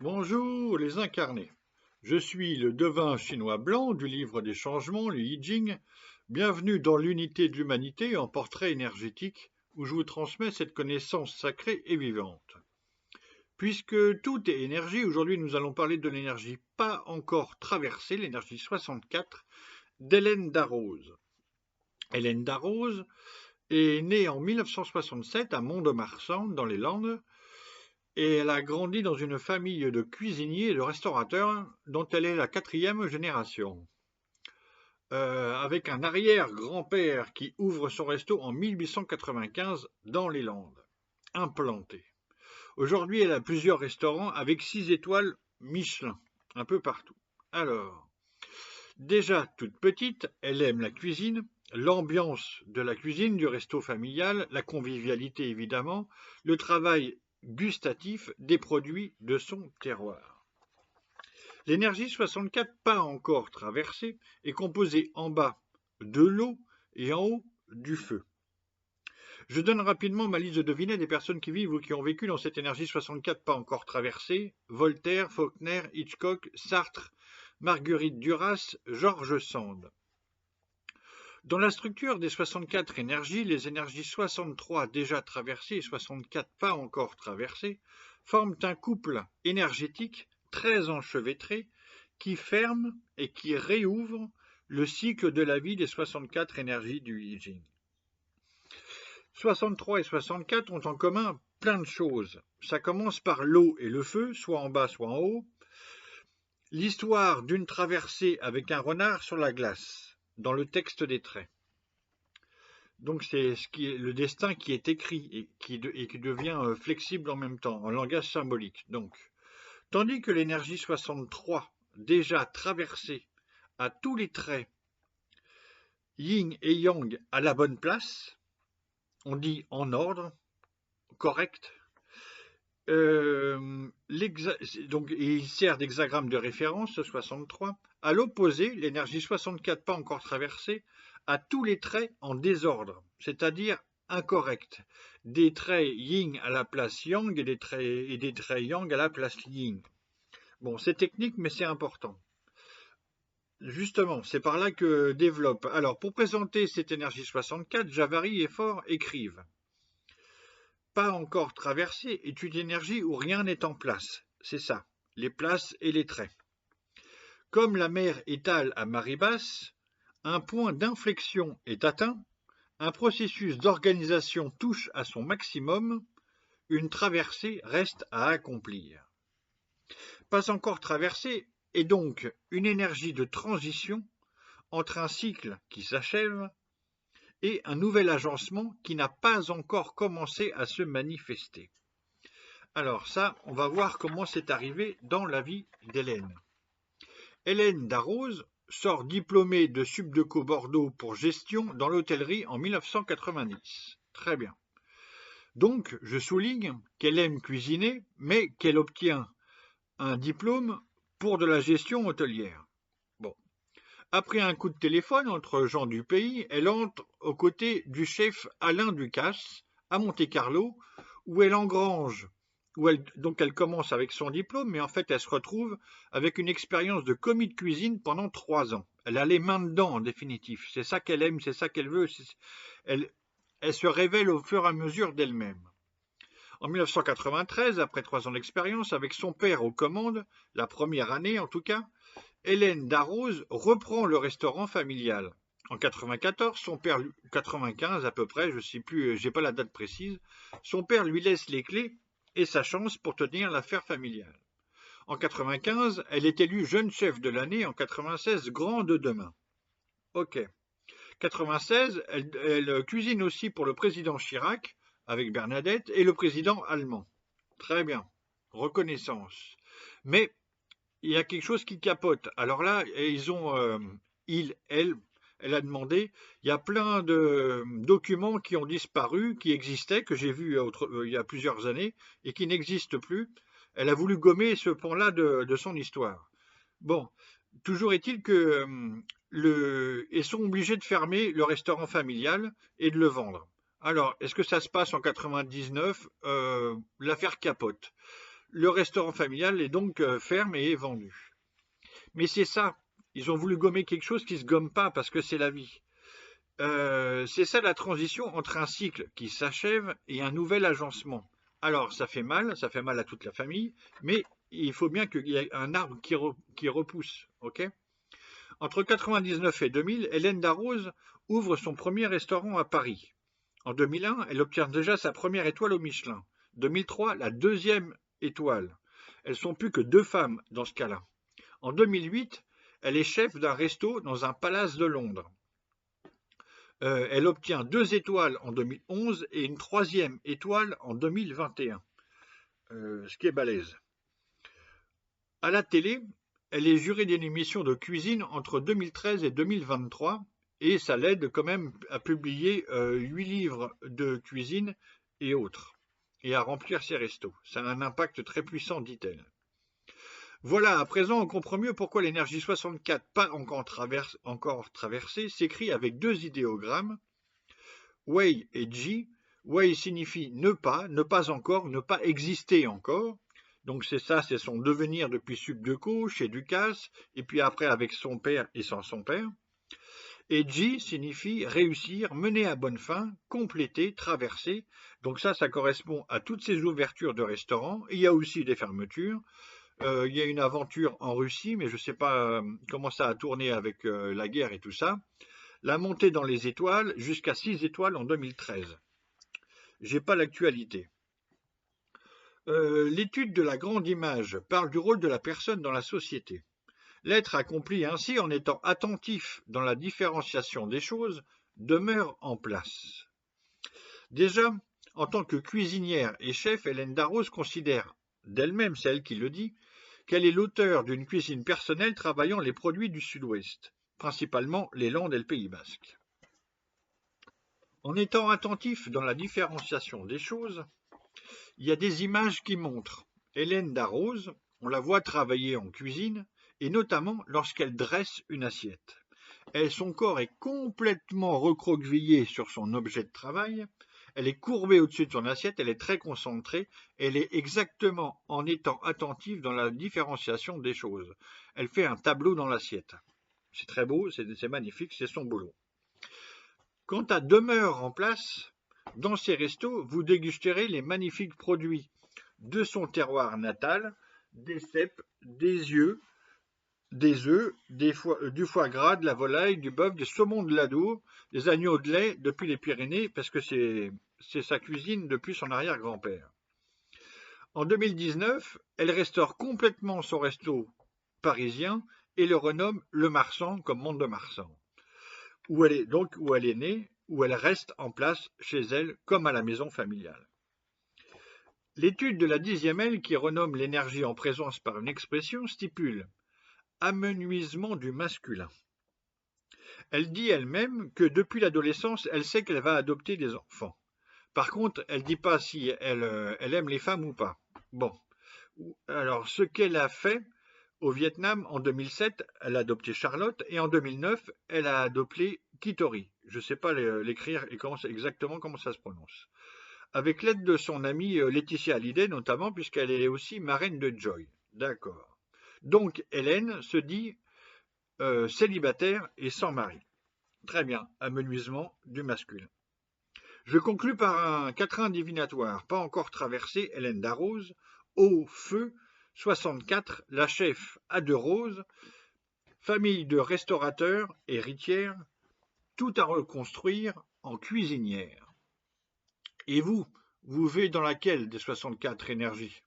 Bonjour les incarnés. Je suis le devin chinois blanc du livre des changements, le I Ching. Bienvenue dans l'unité de l'humanité en portrait énergétique où je vous transmets cette connaissance sacrée et vivante. Puisque tout est énergie, aujourd'hui nous allons parler de l'énergie pas encore traversée, l'énergie 64 d'Hélène Darroze. Hélène Darroze est née en 1967 à Mont-de-Marsan dans les Landes. Et elle a grandi dans une famille de cuisiniers et de restaurateurs dont elle est la quatrième génération. Avec un arrière-grand-père qui ouvre son resto en 1895 dans les Landes, implanté. Aujourd'hui, elle a plusieurs restaurants avec 6 étoiles Michelin, un peu partout. Alors, déjà toute petite, elle aime la cuisine, l'ambiance de la cuisine, du resto familial, la convivialité évidemment, le travail gustatif des produits de son terroir. L'énergie 64, pas encore traversée, est composée en bas de l'eau et en haut du feu. Je donne rapidement ma liste de devinettes des personnes qui vivent ou qui ont vécu dans cette énergie 64 pas encore traversée: Voltaire, Faulkner, Hitchcock, Sartre, Marguerite Duras, George Sand. Dans la structure des 64 énergies, les énergies 63 déjà traversées et 64 pas encore traversées forment un couple énergétique très enchevêtré qui ferme et qui réouvre le cycle de la vie des 64 énergies du I Ching. 63 et 64 ont en commun plein de choses. Ça commence par l'eau et le feu, soit en bas, soit en haut. L'histoire d'une traversée avec un renard sur la glace, dans le texte des traits. Donc c'est le destin qui est écrit et qui devient flexible en même temps, en langage symbolique. Donc, tandis que l'énergie 63, déjà traversée, a tous les traits yin et yang à la bonne place, on dit en ordre, correct. Donc, il sert d'hexagramme de référence, ce 63. À l'opposé, l'énergie 64 pas encore traversée a tous les traits en désordre, c'est-à-dire incorrects. Des traits yin à la place yang et des traits yang à la place yin. Bon, c'est technique, mais c'est important. Justement, c'est par là que développe. Alors, pour présenter cette énergie 64, Javary et Faure écrivent: pas encore traversée est une énergie où rien n'est en place. C'est ça, les places et les traits. Comme la mer étale à marée basse, un point d'inflexion est atteint, un processus d'organisation touche à son maximum, une traversée reste à accomplir. Pas encore traversée est donc une énergie de transition entre un cycle qui s'achève et un nouvel agencement qui n'a pas encore commencé à se manifester. Alors ça, on va voir comment c'est arrivé dans la vie d'Hélène. Hélène Darroze sort diplômée de Subdeco Bordeaux pour gestion dans l'hôtellerie en 1990. Très bien. Donc, je souligne qu'elle aime cuisiner, mais qu'elle obtient un diplôme pour de la gestion hôtelière. Bon. Après un coup de téléphone entre gens du pays, elle entre aux côtés du chef Alain Ducasse à Monte-Carlo, où elle engrange, donc elle commence avec son diplôme, mais en fait elle se retrouve avec une expérience de commis de cuisine pendant 3 ans. Elle a les mains dedans en définitive. C'est ça qu'elle aime, c'est ça qu'elle veut. Elle se révèle au fur et à mesure d'elle-même. En 1993, après 3 ans d'expérience, avec son père aux commandes, la première année en tout cas, Hélène Darroze reprend le restaurant familial. En 94, son père, 95 à peu près, je ne sais plus, j'ai pas la date précise, son père lui laisse les clés et sa chance pour tenir l'affaire familiale. En 95, elle est élue jeune chef de l'année, en 96, grande demain. Ok. 96, elle cuisine aussi pour le président Chirac, avec Bernadette, et le président allemand. Très bien. Reconnaissance. Mais il y a quelque chose qui capote. Alors là, elle a demandé, il y a plein de documents qui ont disparu, qui existaient, que j'ai vus il y a plusieurs années, et qui n'existent plus. Elle a voulu gommer ce pan-là de son histoire. Bon, toujours est-il que ils sont obligés de fermer le restaurant familial et de le vendre. Alors, est-ce que ça se passe en 99? L'affaire capote. Le restaurant familial est donc ferme et est vendu. Mais c'est ça, ils ont voulu gommer quelque chose qui ne se gomme pas parce que c'est la vie. C'est ça la transition entre un cycle qui s'achève et un nouvel agencement. Alors ça fait mal à toute la famille, mais il faut bien qu'il y ait un arbre qui repousse. Ok. Entre 99 et 2000, Hélène Darroze ouvre son premier restaurant à Paris. En 2001, elle obtient déjà sa première étoile au Michelin. 2003, la deuxième étoile. Elles sont plus que 2 femmes dans ce cas-là. En 2008, elle est chef d'un resto dans un palace de Londres. Elle obtient 2 étoiles en 2011 et une 3e étoile en 2021, ce qui est balèze. À la télé, elle est jurée d'une émission de cuisine entre 2013 et 2023 et ça l'aide quand même à publier 8 livres de cuisine et autres et à remplir ses restos. Ça a un impact très puissant, dit-elle. Voilà, à présent on comprend mieux pourquoi l'énergie 64, pas encore traversée, s'écrit avec 2 idéogrammes, Wei et Ji. Wei signifie ne pas encore, ne pas exister encore. Donc c'est ça, c'est son devenir depuis Subdeco, chez Ducasse, et puis après avec son père et sans son père. Et Ji signifie réussir, mener à bonne fin, compléter, traverser. Donc ça correspond à toutes ces ouvertures de restaurants. Il y a aussi des fermetures. Il y a une aventure en Russie, mais je ne sais pas comment ça a tourné avec la guerre et tout ça. La montée dans les étoiles, jusqu'à 6 étoiles en 2013. J'ai pas l'actualité. L'étude de la grande image parle du rôle de la personne dans la société. L'être accompli ainsi en étant attentif dans la différenciation des choses demeure en place. Déjà, en tant que cuisinière et chef, Hélène Darroze considère, d'elle-même, c'est elle qui le dit, qu'elle est l'auteur d'une cuisine personnelle travaillant les produits du Sud-Ouest, principalement les Landes et le Pays Basque. En étant attentif dans la différenciation des choses, il y a des images qui montrent Hélène Darroze, on la voit travailler en cuisine, et notamment lorsqu'elle dresse une assiette. Son corps est complètement recroquevillé sur son objet de travail, elle est courbée au-dessus de son assiette, elle est très concentrée, elle est exactement en étant attentive dans la différenciation des choses. Elle fait un tableau dans l'assiette. C'est très beau, c'est magnifique, c'est son boulot. Quant à demeure en place, dans ces restos, vous dégusterez les magnifiques produits de son terroir natal, des cèpes, des œufs, du foie gras, de la volaille, du bœuf, des saumons de l'Adour, des agneaux de lait depuis les Pyrénées, parce que c'est sa cuisine depuis son arrière-grand-père. En 2019, elle restaure complètement son resto parisien et le renomme Le Marsan comme Mont-de-Marsan, où elle est née, où elle reste en place chez elle comme à la maison familiale. L'étude de la 10e aile, qui renomme l'énergie en présence par une expression, stipule amenuisement du masculin. Elle dit elle-même que depuis l'adolescence, elle sait qu'elle va adopter des enfants. Par contre, elle ne dit pas si elle aime les femmes ou pas. Bon. Alors, ce qu'elle a fait au Vietnam en 2007, elle a adopté Charlotte, et en 2009, elle a adopté Kitori. Je ne sais pas l'écrire et exactement comment ça se prononce. Avec l'aide de son amie Laetitia Hallyday, notamment, puisqu'elle est aussi marraine de Joy. D'accord. Donc, Hélène se dit célibataire et sans mari. Très bien, amenuisement du masculin. Je conclus par un quatrain divinatoire, pas encore traversé, Hélène Darroze, au feu, 64, la chef à 2 roses, famille de restaurateurs, héritière, tout à reconstruire en cuisinière. Et vous vivez dans laquelle des 64 énergies ?